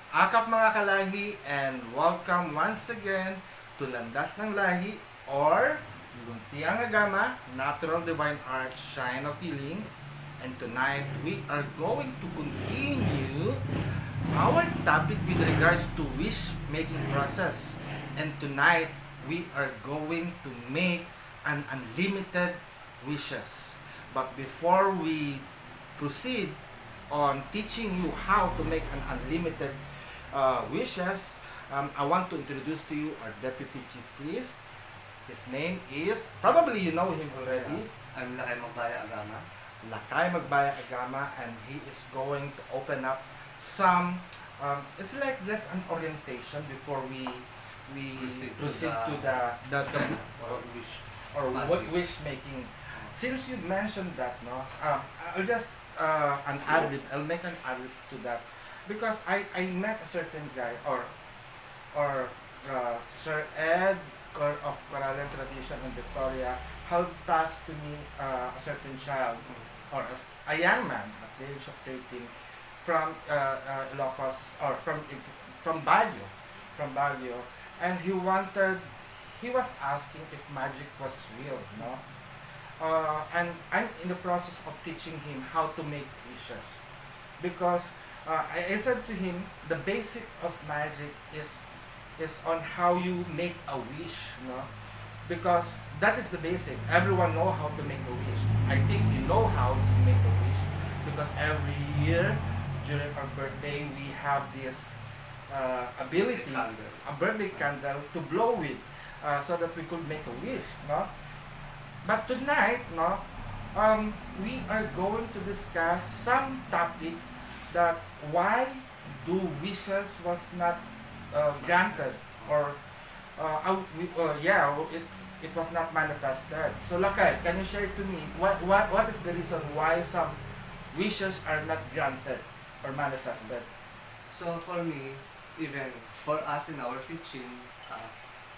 Akap mga kalahi and welcome once again to Landas ng Lahi or Luntiang Agama, Natural Divine Art, Shine of Healing. And tonight we are going to continue our topic with regards to wish making process. And tonight we are going to make an unlimited wishes. But before we proceed on teaching you how to make an unlimited wishes, I want to introduce to you our Deputy Chief Priest. His name is, probably you know him already, I'm Lakay Magbaya Agama. Lakay Magbaya Agama, and he is going to open up some, it's like just an orientation before we proceed to the or wish. or Magic. wish making. Since you mentioned that, no, I'll just an ad-lib. I'll make an ad-lib to that because I met a certain guy or Sir Ed of Coralian Tradition in Victoria held task to me a certain child or a young man at the age of 13 from Ilocos or from Baguio, and he was asking if magic was real, no? And I'm in the process of teaching him how to make wishes because I said to him the basic of magic is on how you make a wish, no? Because that is the basic. Everyone know how to make a wish. I think you know how to make a wish because every year during our birthday we have this ability, Candle. a birthday candle to blow with, so that we could make a wish, no? But tonight, no, we are going to discuss some topic that why do wishes was not granted or it was not manifested. So Lakay, can you share to me what is the reason why some wishes are not granted or manifested? So for me, even for us in our teaching,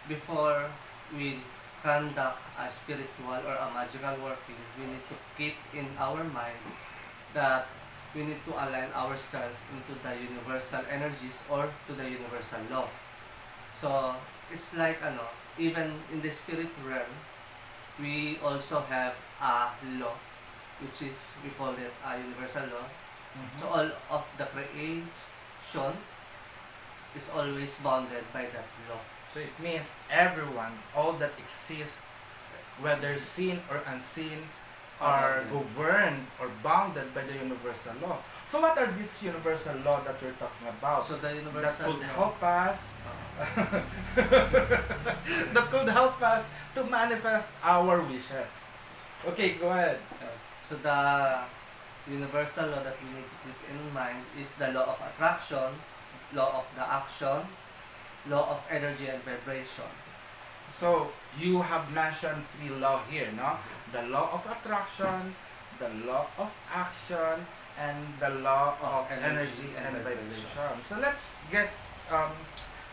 before we conduct a spiritual or a magical working, we need to keep in our mind that we need to align ourselves into the universal energies or to the universal law. So it's like even in the spirit realm, we also have a law, which is we call it a universal law. So all of the creation is always bounded by that law. So it means everyone, all that exists, whether seen or unseen, are governed or bounded by the universal law. So what are these universal law that we're talking about? So the That universal could law, help us uh, that could help us to manifest our wishes. Okay, go ahead. so the universal law that we need to keep in mind is the law of attraction, law of the action, law of energy and vibration. So you have mentioned three law here, no? The law of attraction, the law of action, and the law of energy and vibration. So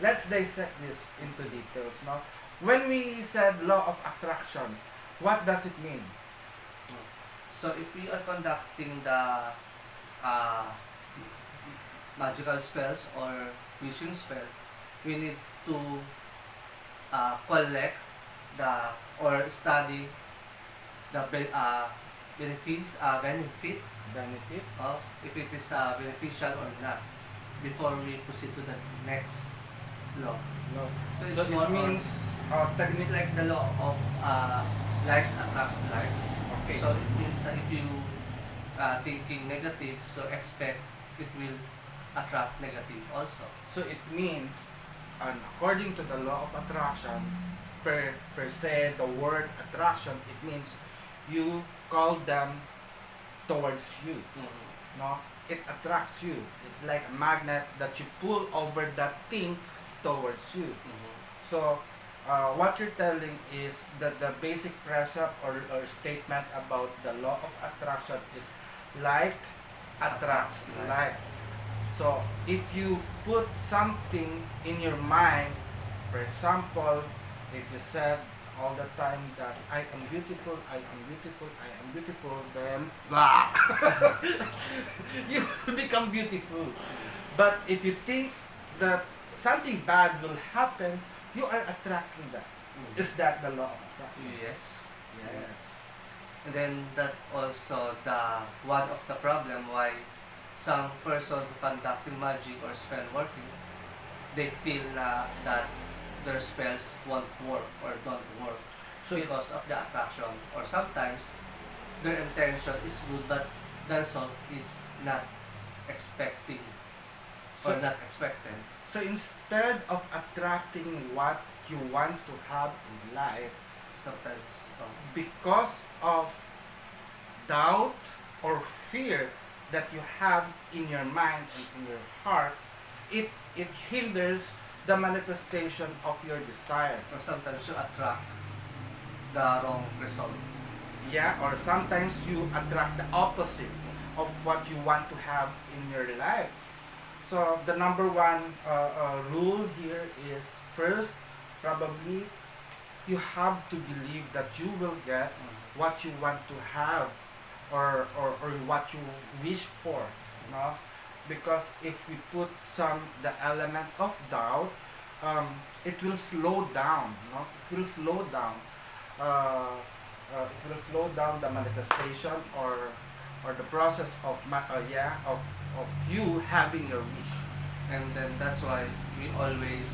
let's dissect this into details, no? When we said law of attraction, what does it mean? So if we are conducting the uh, magical spells or wishing spell, we need to collect the or study the benefit Benefit? of if it is beneficial or not before we proceed to the next law. No. So So it's it more means it's like the law of likes attracts likes. okay. So it means that if you thinking negative, so expect it will attract negative also. So it means, and according to the law of attraction, per se, the word attraction, it means you call them towards you. No, it attracts you. It's like a magnet that you pull over that thing towards you. So what you're telling is that the basic precept or statement about the law of attraction is like attracts like. So if you put something in your mind, for example, if you said all the time that I am beautiful, I am beautiful, I am beautiful, then you will become beautiful. But if you think that something bad will happen, you are attracting that. Mm. Is that the law of attraction? Yes. Yes. And then that also the one of the problem why some person conducting magic or spell working, they feel that their spells won't work or don't work So because of the attraction, or sometimes their intention is good but the result is not expecting or So- not expected. So instead of attracting what you want to have in life, Sometimes because of doubt or fear that you have in your mind and in your heart, it hinders the manifestation of your desire. or sometimes you attract the wrong result. Yeah, or sometimes you attract the opposite of what you want to have in your life. So the number one rule here is, first, probably you have to believe that you will get what you want to have, or what you wish for, no? Because if we put the element of doubt, it will slow down, no? It will slow down, it will slow down the manifestation, or the process of of you having your wish. And then that's why we always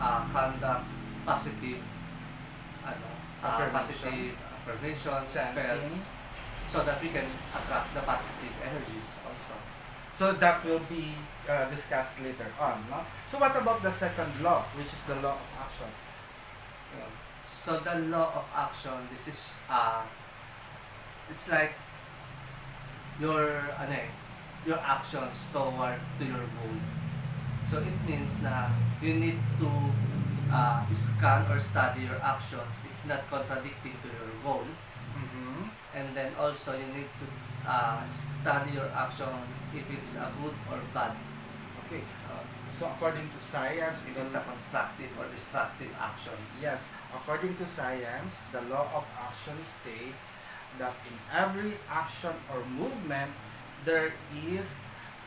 conduct positive Affirmation. positive affirmations, Chanting. spells, so that we can attract the positive energies also. So that will be discussed later on, no? So what about the second law, which is the law of action? Yeah. So the law of action, this is it's like your your actions toward to your goal. So it means na you need to scan or study your actions if not contradicting to your goal, Mm-hmm. and then also you need to study your action if it's a good or bad, Okay. So according to science, if it's a constructive or destructive actions. yes, according to science, the law of action states that in every action or movement, there is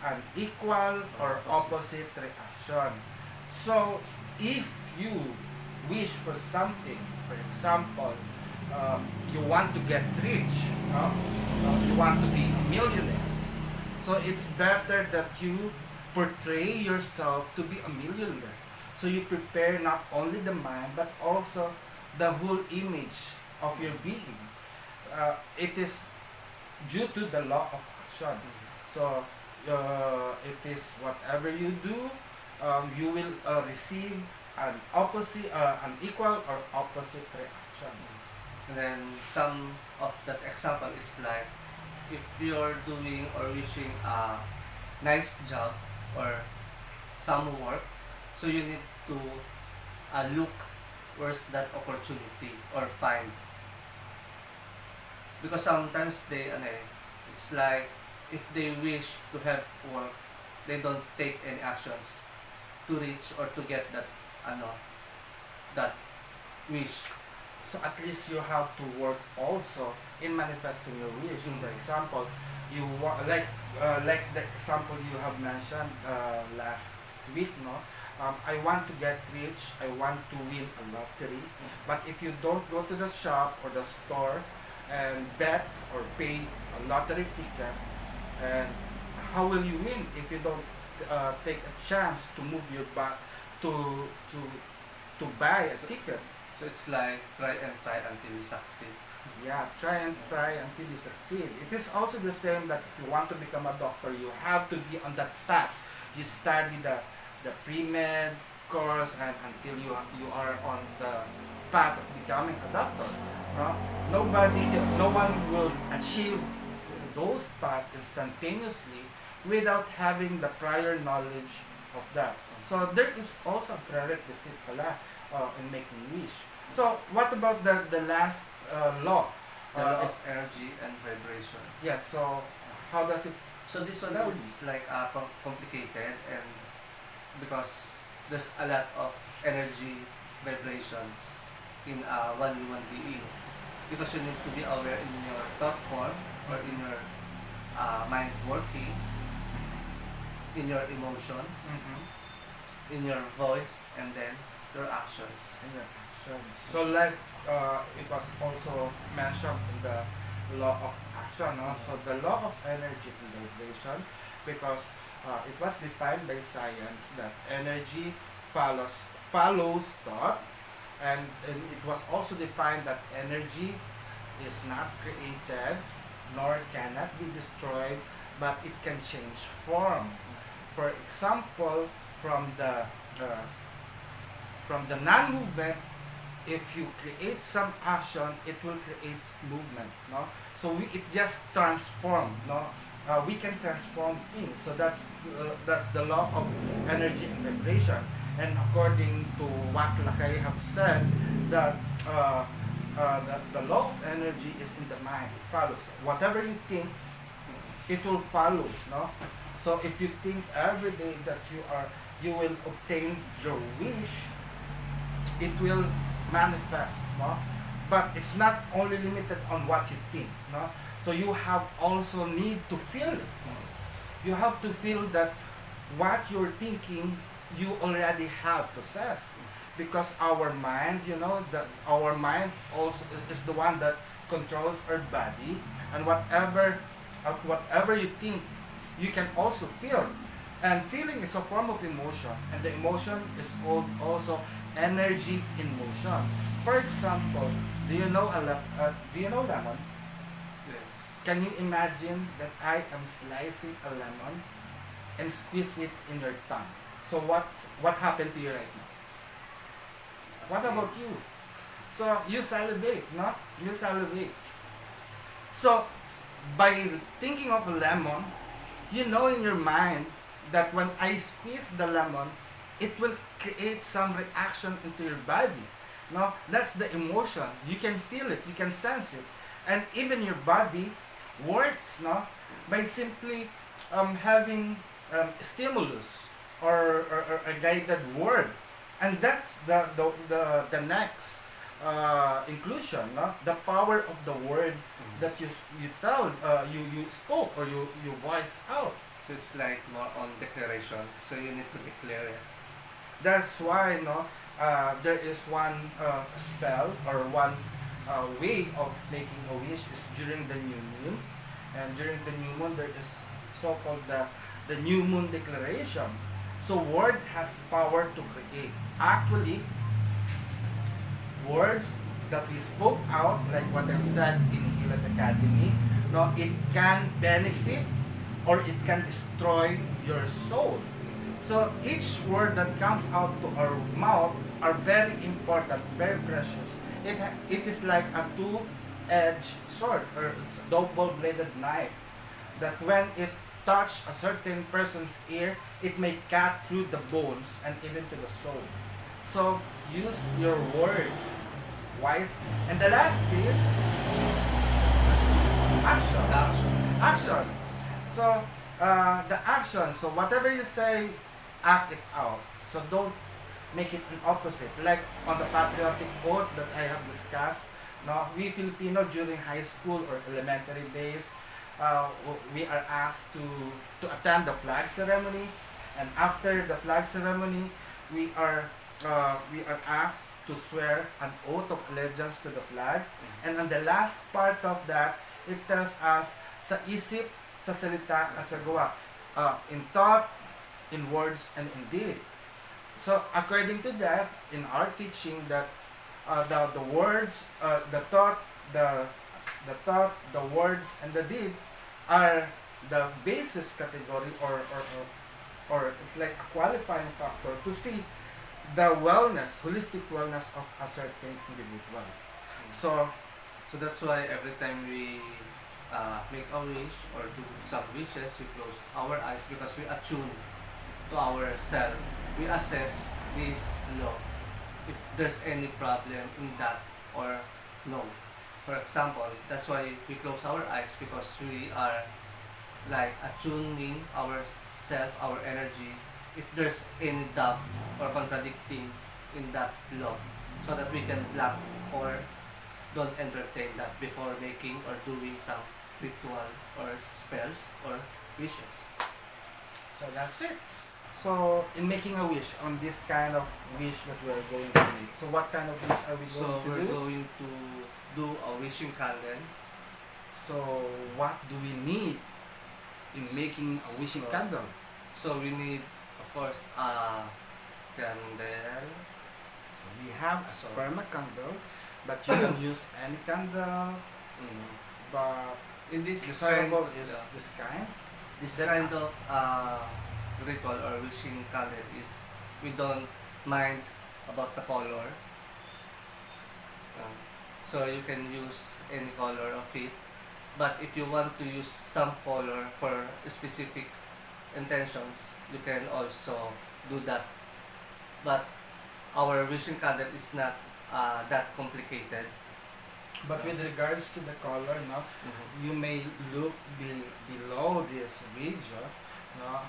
an equal or opposite reaction. So if you wish for something, for example, you want to get rich, you want to be a millionaire, so it's better that you portray yourself to be a millionaire. So you prepare not only the mind but also the whole image of your being. It is due to the law of action. So it is whatever you do, you will receive an equal or opposite reaction. And then some of that example is like if you're doing or wishing a nice job or some work, so you need to look where's that opportunity or find. Because sometimes it's like if they wish to have work, they don't take any actions to reach or to get that that wish. So at least you have to work also in manifesting your wish. For example, you want like the example you have mentioned last week, no? I want to get rich. I want to win a lottery. But if you don't go to the shop or the store and bet or pay a lottery ticket, and how will you win if you don't take a chance to move your back to buy a ticket? So it's like try and try until you succeed. Yeah, try and try until you succeed. It is also the same that if you want to become a doctor, you have to be on that path. You study the pre-med course and until you are on the path of becoming a doctor. No one will achieve those paths instantaneously without having the prior knowledge of that. So there is also a prerequisite pala in making wish. So what about the last law? The law of energy and vibration. Yes, so how does it? So this one That would is like complicated, and because there's a lot of energy vibrations in one human being. Because you need to be aware in your thought form or in your mind working, in your emotions, in your voice and then your actions. in your actions. So like it was also mentioned in the law of action, no? So the law of energy and vibration, because it was defined by science that energy follows thought, and it was also defined that energy is not created nor cannot be destroyed, but it can change form. For example, from uh, the non-movement, if you create some action, it will create movement, no? So it just transform, no? We can transform things. So that's the law of energy and vibration. And according to what Lakay have said, that the law of energy is in the mind. It follows. Whatever you think, it will follow, no? So if you think every day that you will obtain your wish, it will manifest, no? But it's not only limited on what you think, no? So you have also need to feel it. You have to feel that what you're thinking you already have possessed, because our mind, our mind also is the one that controls our body, and whatever you think, you can also feel. And feeling is a form of emotion, and the emotion is called also energy in motion. For example, do you know lemon? Yes. Can you imagine that I am slicing a lemon and squeeze it in your tongue? So what happened to you right now? What Same. about you? So you salivate, no? You salivate. So by thinking of a lemon, you know in your mind that when I squeeze the lemon, it will create some reaction into your body. No, that's the emotion. You can feel it, you can sense it, and even your body works, no, by simply having stimulus, or a guided word, and that's the next inclusion, no, the power of the word that you spoke, or you voice out. So it's like more on declaration. So you need to declare it. That's why, no, there is one spell, or one way of making a wish is during the new moon, and during the new moon there is so-called the new moon declaration. So word has power to create. Actually, words that we spoke out, like what I said in Hewlett Academy, no, it can benefit or it can destroy your soul. So each word that comes out to our mouth are very important, very precious. It is like a two-edged sword, or it's a double-bladed knife, that when it touch a certain person's ear, it may cut through the bones and even to the soul. So use your words wise. And the last is action. Actions. Action. So the action. So whatever you say, act it out. So don't make it an opposite. Like on the patriotic oath that I have discussed. No, we Filipino during high school or elementary days, we are asked to attend the flag ceremony, and after the flag ceremony, we are asked to swear an oath of allegiance to the flag, and on the last part of that, it tells us sa isip, sa salita, at sa gawa, in thought, in words, and in deeds. So according to that, in our teaching, that the words, the thought, the words, and the deed are the basis category, or it's like a qualifying factor to see the wellness, holistic wellness of a certain individual. So So that's why every time we make a wish or do some wishes, we close our eyes because we attune to ourselves. We assess this law. If there's any problem in that or no. For example, that's why we close our eyes, because we are like attuning ourself, our energy, if there's any doubt or contradicting in that law, so that we can block or don't entertain that before making or doing some ritual or spells or wishes. that's it. So, in making a wish on this kind of wish that we are going to make. So, what kind of wish are we So going to we're do? going to do a wishing candle. So, what do we need in making a wishing So- candle? So we need, of course, a candle. So, we have a sperma candle, but you can use any candle, Mm. but In this desirable kind, is yeah, this kind. this that- kind of ritual or wishing candle is we don't mind about the color. So you can use any color of it. But if you want to use some color for specific intentions, you can also do that. But our wishing candle is not that complicated. But with regards to the color, no, you may look below this video, no,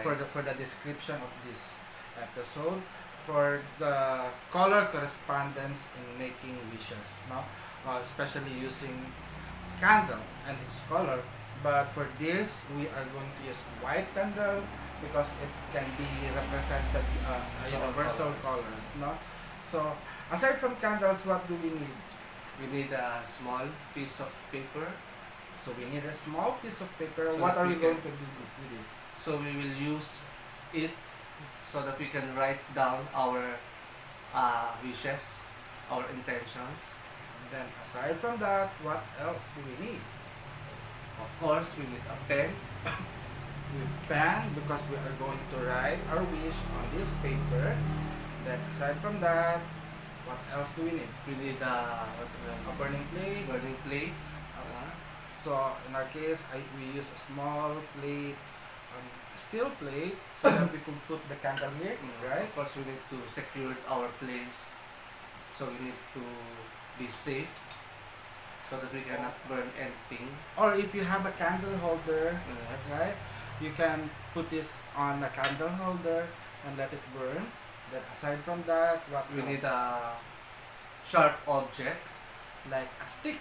For for the description of this episode, for the color correspondence in making wishes, no, especially using candle and its color. But for this, we are going to use white candle because it can be represented universal colors, no. So aside from candles, what do we need? We need a small piece of paper. So we need a small piece of paper. So What that are we we can- going to do with this? So we will use it so that we can write down our wishes, our intentions. And then aside from that, what else do we need? Of course, we need a pen. With pen because we are going to write our wish on this paper. Then aside from that, what else do we need? We need A burning plate. burning plate. So in our case, we use a small plate, steel plate, so that we can put the candle here, right? Of course, we need to secure our place. So we need to be safe so that we cannot burn anything. Or if you have a candle holder, Yes. right? You can put this on a candle holder and let it burn. Then aside from that, what We else? need a sharp object Like a stick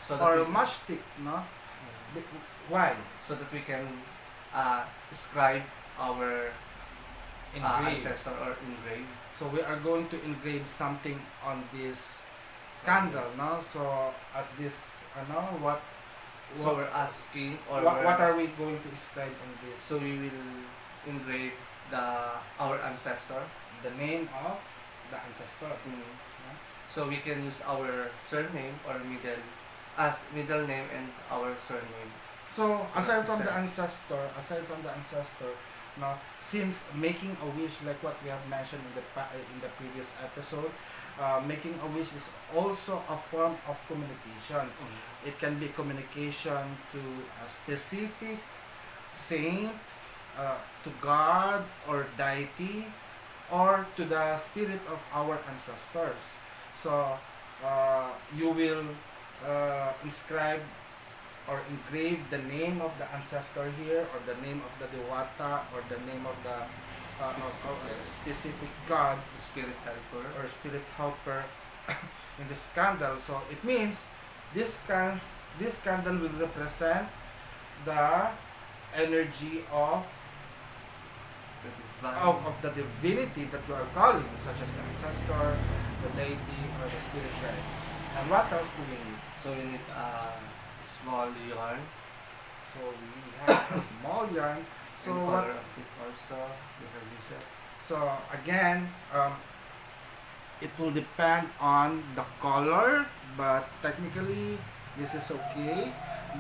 so that or we, a matchstick, no? Why? so that we can describe our Engrave. ancestor or engrave. So we are going to engrave something on this candle, no? So at this, what? So we're asking or What are we going to describe on this? so we will engrave our ancestor. The name of the ancestor. So we can use our surname or middle name and our surname. So aside from the ancestor, no, since making a wish, like what we have mentioned in the previous episode, making a wish is also a form of communication. It can be communication to a specific saint, to God or deity, or to the spirit of our ancestors. So you will inscribe or engrave the name of the ancestor here, or the name of the Dewata, or the name of the of a specific god Spirit helper. or spirit helper in this candle. So it means this candle will represent the energy of the divinity that you are calling, such as the ancestor, the deity, or the spirit guides. And what else do we need? So we need a small yarn. So we have a small yarn. So and what? color of it also. We have this. So again, it will depend on the color, but technically this is okay.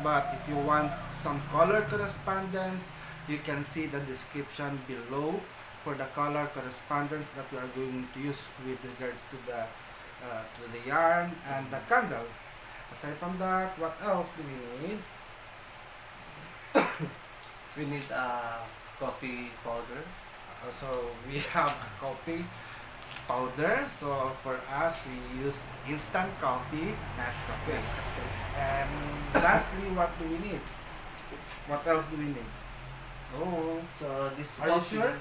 But if you want some color correspondence, you can see the description below for the color correspondence that we are going to use with regards to the yarn and the candle. Aside from that, what else do we need? We need a coffee powder. So we have a coffee powder. So for us, we use instant coffee, Nescafe. And lastly, what do we need? What else do we need? Oh, So this are you coffee. sure?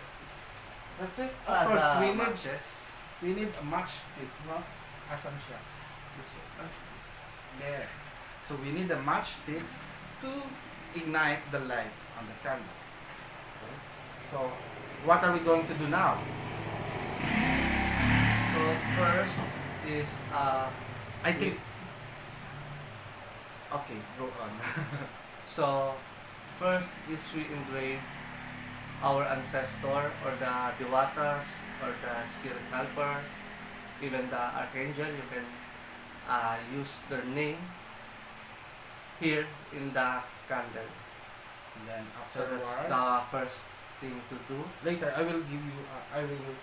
That's it. Of course, the we need matches. a matchstick, no? Asan siya? This one. There. So we need a matchstick to ignite the light on the candle. So what are we going to do now? So first is I think. Okay, go on. so first is we engrave our ancestor or the dewatas or the spirit helper, even the archangel. You can use their name here in the candle. Then So that's afterwards, the first thing to do. later I will give you. I will.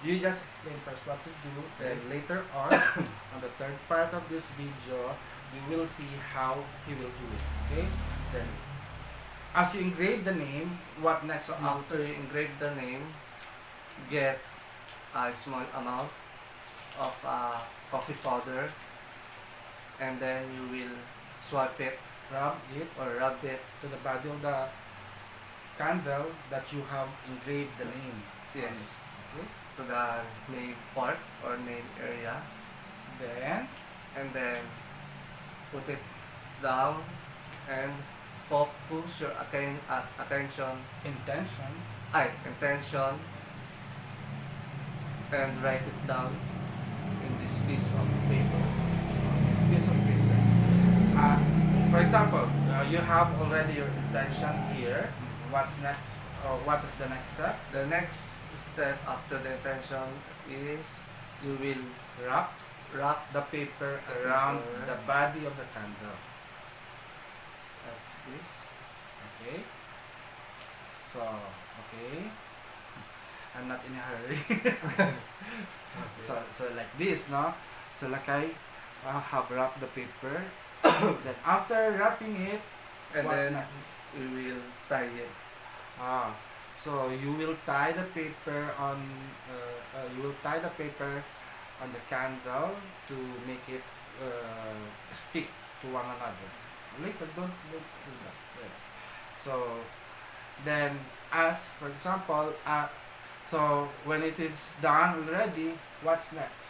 You just explain first what to do. Then later on the third part of this video, you will see how he will do it. Okay. Then, as you engrave the name, what next? So after you engrave the name, get a small amount of coffee powder, and then you will swap it Rub it or rub it. to the body of the candle that you have engraved the name. Yes, Okay. to the name part or name area, Then and then put it down and focus your attention, intention, and write it down in this piece of paper. this piece of paper. For example, you have already your intention here. What's next? What is the next step? The next step after the intention is you will Wrap wrap the paper The around paper. the body of the candle. like this. Okay. So, okay. I'm not in a hurry. So like this, no? So like I have wrapped the paper. Then after wrapping it, And what's then next? we will tie it. So you will tie the paper on. You will tie the paper on the candle to make it stick to one another. Later, don't do that. Yeah. So then, as for example, so when it is done already, what's next?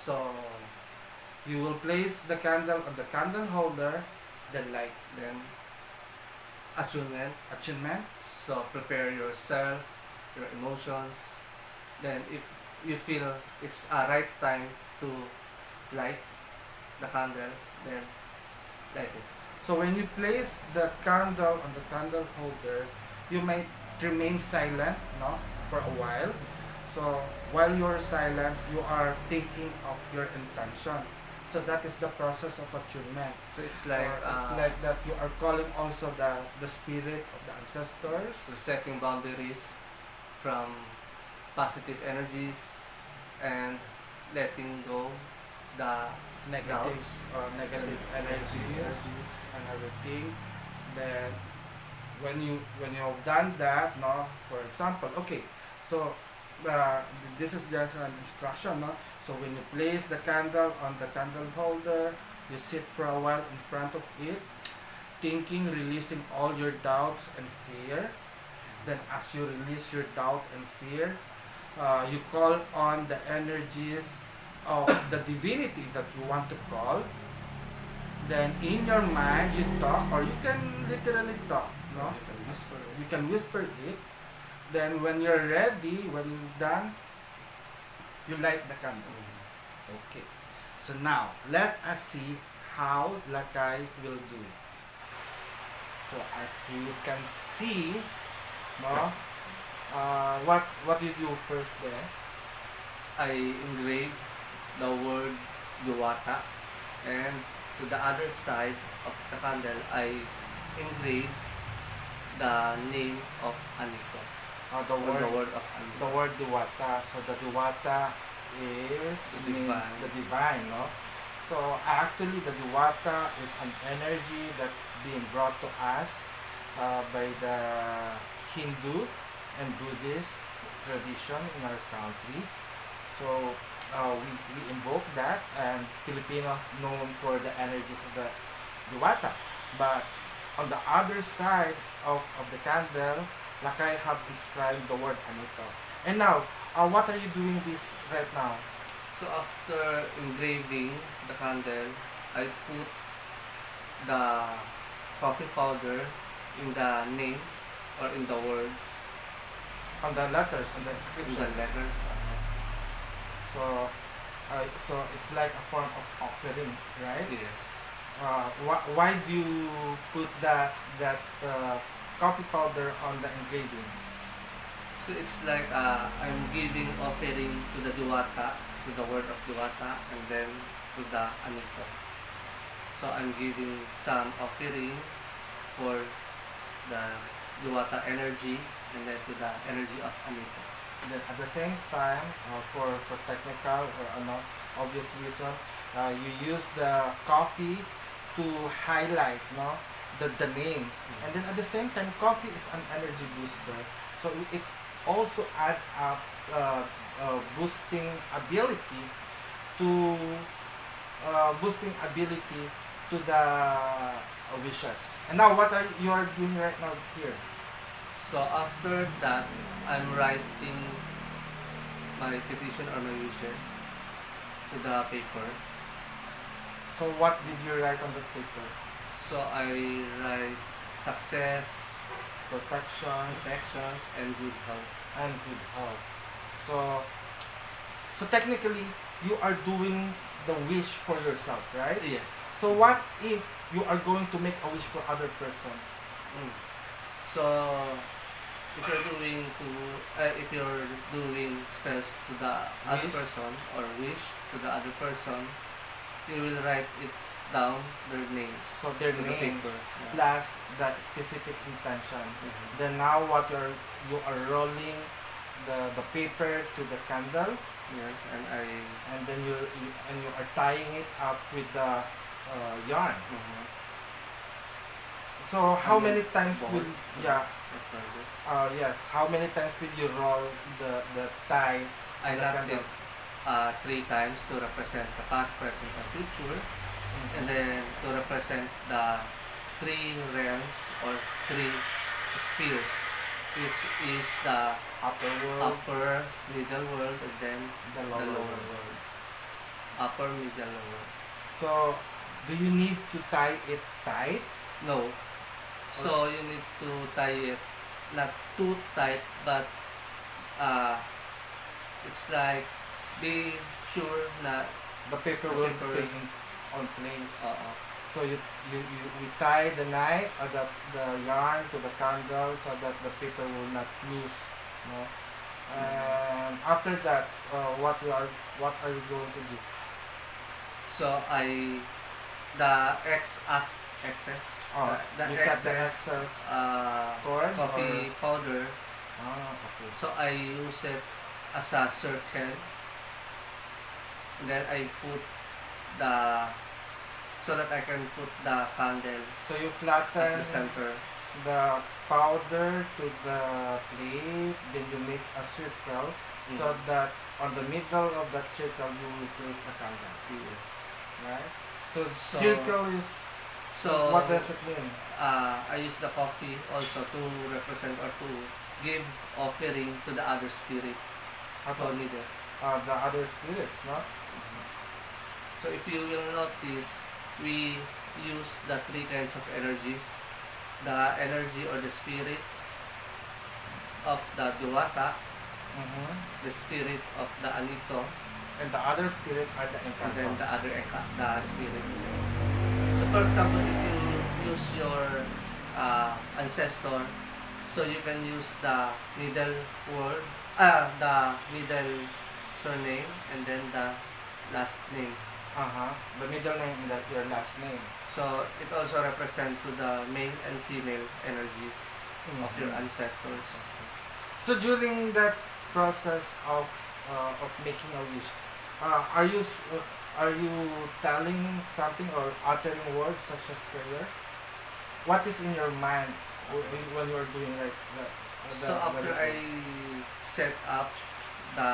So You will place the candle on the candle holder, then like then attunement. attunement. So prepare yourself, your emotions. Then if you feel it's a right time to light the candle, then light it. So when you place the candle on the candle holder, you might remain silent, no, for a while. So while you're silent, you are thinking of your intention. So that is the process of attunement. So it's like Or it's like that you are calling also the spirit of the ancestors. setting boundaries from positive energies and letting go the Negative doubts or negative energies and everything. Then when you have done that, no, for example, okay, so this is just an instruction, no. So when you place the candle on the candle holder, you sit for a while in front of it, thinking, releasing all your doubts and fear. Then as you release your doubt and fear, you call on the energies of the divinity that you want to call. Then in your mind you talk, or you can literally talk, no? You can whisper. You can whisper it. Then when you're ready, when you're done, you light the candle. Okay. So now let us see how Lakay will do it. So as you can see, no, what did you first there? I engraved the word Duwata, and to the other side of the candle I engraved the name of Aniko. The Or the word word of Aniko. the word Duwata. So the Duwata is The means divine. the divine, no? So actually the Duwata is an energy that's being brought to us by the Hindu and Buddhist tradition in our country. So we invoke that, and Filipino known for the energies of the Duwata. But on the other side of the candle, Lakay have described the word Anito. And now, what are you doing this right now? So after engraving the candle, I put the coffee powder in the name or in the words on the letters, on the the inscription. letters. So, so it's like a form of offering, right? Yes. Why do you put that coffee powder on the engravings? So it's like I'm giving offering to the Diwata, to the word of Diwata, and then to the Anito. So I'm giving some offering for the Diwata energy, and then to the energy of Anito. Then at the same time, for technical or obvious reason, you use the coffee to highlight the name, and then at the same time, coffee is an energy booster, so it also add up boosting ability to to the wishes. And now, what are you are doing right now here? So after that, I'm writing my petition or my wishes to the paper. So what did you write on the paper? So I write success, Protection protections, and good health. and good health. So technically, you are doing the wish for yourself, right? Yes. So what if you are going to make a wish for other person? Mm. So if you're doing spells to the other Wish. person or wish to the other person, you will write it down their names. So their to the names paper. Yeah. plus that specific intention. Mhm. Then now what you are rolling the paper to the candle, Yes, and then you are tying it up with the yarn. Mhm. So how And then many times ball. will After that. yes, how many times will you roll the tie? I The knocked candle. it 3 times to represent the past, present, and future, and then to represent the 3 realms or 3 spheres, which is the Upper world, upper, middle world, and then the lower lower world. upper, middle, lower. So do you need to tie it tight? No. So you need to tie it not too tight, but it's like be sure na The paper The will paper- stay on place. uh, So you tie the knife or the yarn to the candle so that the paper will not loose. No? And after that, what are you going to do? so the excess Oh, the you cut the excess excess corn coffee powder. Okay. So I use it as a circle, and then I put the so that I can put the candle So you at flatten the center. the powder to the plate, then you make a circle so Mhm. that on the middle of that circle you will place the candle. Yes. Right? So, So- circle is So what does it mean? I use the coffee also to represent or to give offering to the other spirit About only there. the other spirits, no? So if you will notice, we use the 3 kinds of energies. The energy or the spirit of the Diwata, Mm-hmm. the spirit of the Anito, And the other spirit are the and then Encanto. the other the spirits. So for example, if you use your ancestor, so you can use the middle word, the middle surname, and then the last name. The middle name and your last name. So it also represents to the male and female energies of your Mhm. ancestors. So during that process of making a wish, are you telling something or uttering words such as prayer? What is in your mind when you are doing like that? So after I set up the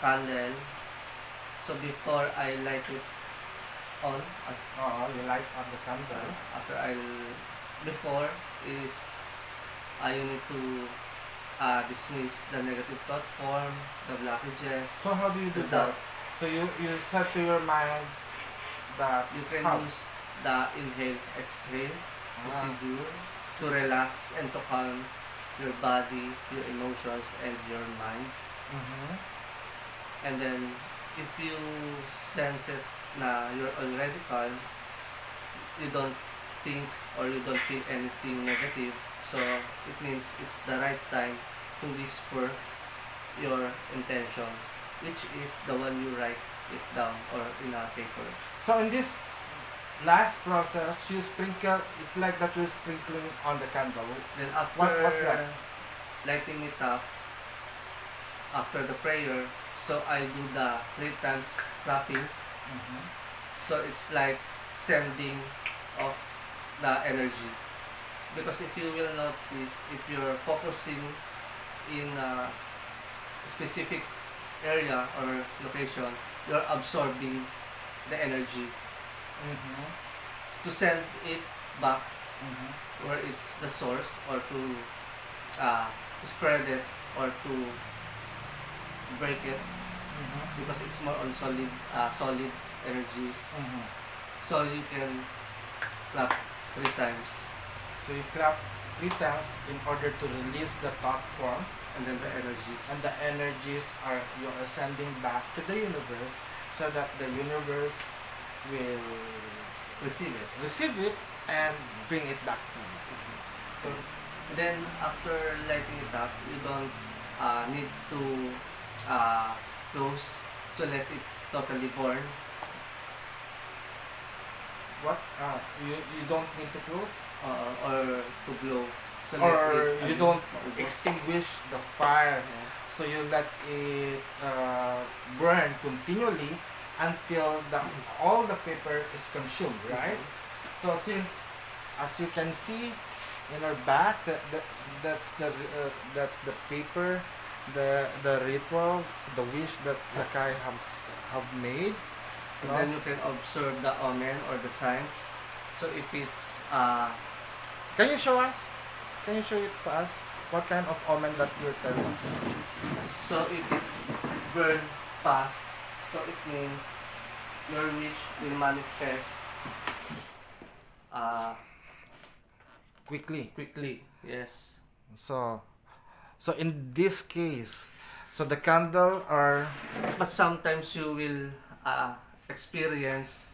candle, so before I light it on, you light up the candle. after before is you need to dismiss the negative thought form, the blockages. So how do you do The that? doubt. So you set to your mind that You can how? use the inhale, exhale Ah, procedure to relax and to calm your body, your emotions, and your mind. Mm-hmm. And then, if you sense it na you're already calm, you don't think or you don't feel anything negative, so it means it's the right time to whisper your intention, which is the one you write it down or in a paper. So in this last process, you sprinkle. It's like that you're sprinkling on the candle. Then after What's that? lighting it up, after the prayer, so I do the 3 times clapping. Mm-hmm. So it's like sending of the energy. Because if you will notice, if you're focusing in a specific area or location, you're absorbing the energy Mm-hmm. to send it back Mm-hmm. where it's the source, or to uh, spread it, or to break it, Mm-hmm. because it's more on solid energies. Mm-hmm. So you can clap 3 times, So you clap 3 times in order to release the thought form, and then the energies. and the energies are you are sending back to the universe, so that the universe will Receive it. receive it and bring it back to you. So And then after lighting it up, you don't need to close, so let it totally burn. what you don't need to close, Or to blow. So or let it, you don't maubos. extinguish the fire. Yes. So you let it burn continually until all the paper is consumed, right? So since, as you can see in our back, that's the paper, the ritual, the wish that the Kai have made. And No? then you can observe the omen or the signs. So if it's Can you show us? Can you show it to us? What kind of omen that you're telling? so if it burn fast, so it means your wish will manifest Quickly. quickly. Yes. So in this case, so the candle are But sometimes you will experience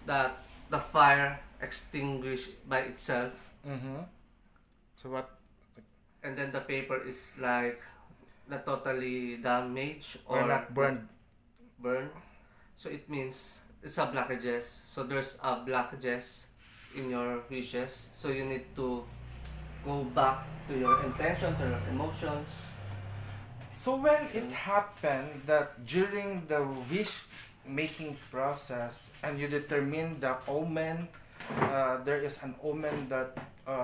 that the fire extinguish by itself, mm-hmm. So what? and then the paper is like the totally damaged or Or not burned. burn. So it means it's a blockages. So there's a blockages in your wishes. So you need to go back to your intention, to your emotions. So when it happened that during the wish making process and you determine the omen, there is an omen that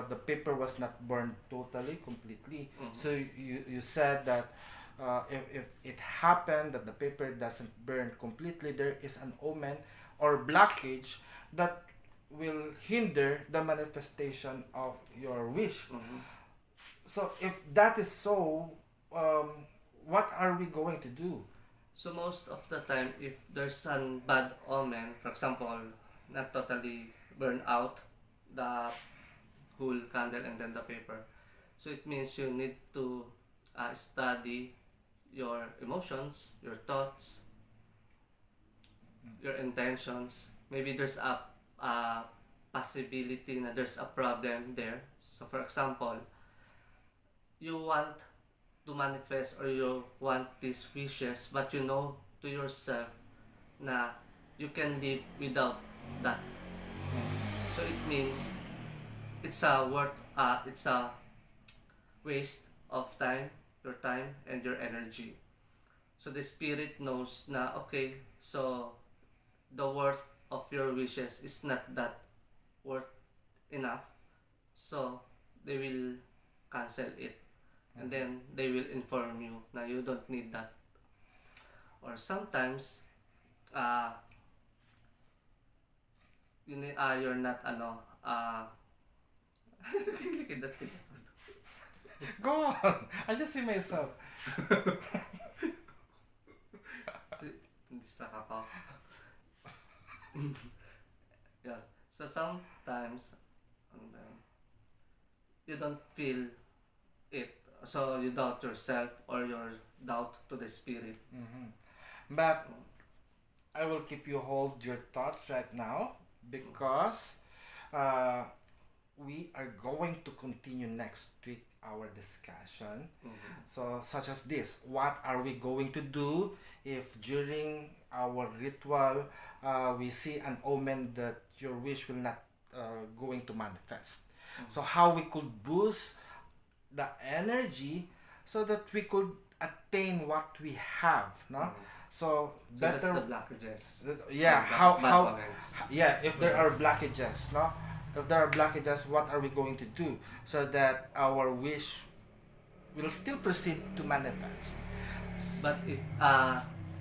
the paper was not burned totally, completely. Mhm. So you said that if it happened that the paper doesn't burn completely, there is an omen or blockage that will hinder the manifestation of your wish. Mhm. So if that is so, what are we going to do? So most of the time, if there's an bad omen, for example, not totally burn out the whole candle and then the paper, so it means you need to study your emotions, your thoughts, your intentions. Maybe there's a possibility na there's a problem there. So for example, you want to manifest or you want these wishes, but you know to yourself na you can live without that. So it means it's a waste of time, your time and your energy. So the spirit knows na okay, so the worth of your wishes is not that worth enough. So they will cancel it, and then they will inform you na you don't need that. Or sometimes you're not Go on. I just see myself. Distract ako. Yeah. So sometimes you don't feel it. So you doubt yourself or your doubt to the spirit. But I will keep you hold your thoughts right now because uh, we are going to continue next week our discussion. So, such as this, what are we going to do if during our ritual we see an omen that your wish will not going to manifest? So, how we could boost the energy so that we could attain what we have, no? So So that's better, the blockages. yeah. Or How comments. yeah, if there are blockages, no? If there are blockages, what are we going to do so that our wish will still proceed to manifest? But if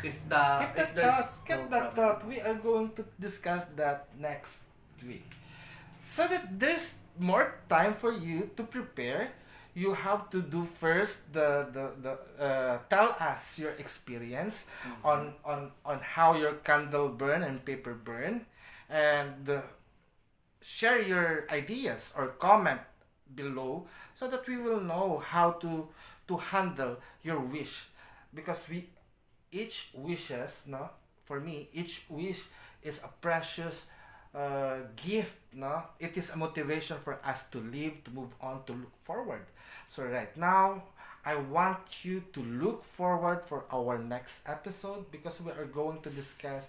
Keep if that there's thought. Keep no that problem. thought. We are going to discuss that next week, so that there's more time for you to prepare. You have to do first the tell us your experience on how your candle burn and paper burn, and share your ideas or comment below so that we will know how to handle your wish, because we each wishes, no, for me each wish is a precious gift, no. It is a motivation for us to live, to move on, to look forward. So right now I want you to look forward for our next episode, because we are going to discuss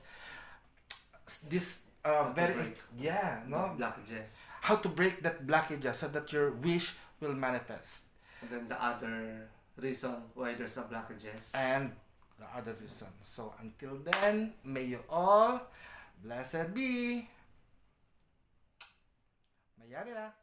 this How to very, break yeah, no, the blockages. how to break that blockage so that your wish will manifest, And then the other reason why there's a blockages. and the other reason. So until then, may you all blessed be. Mayari na.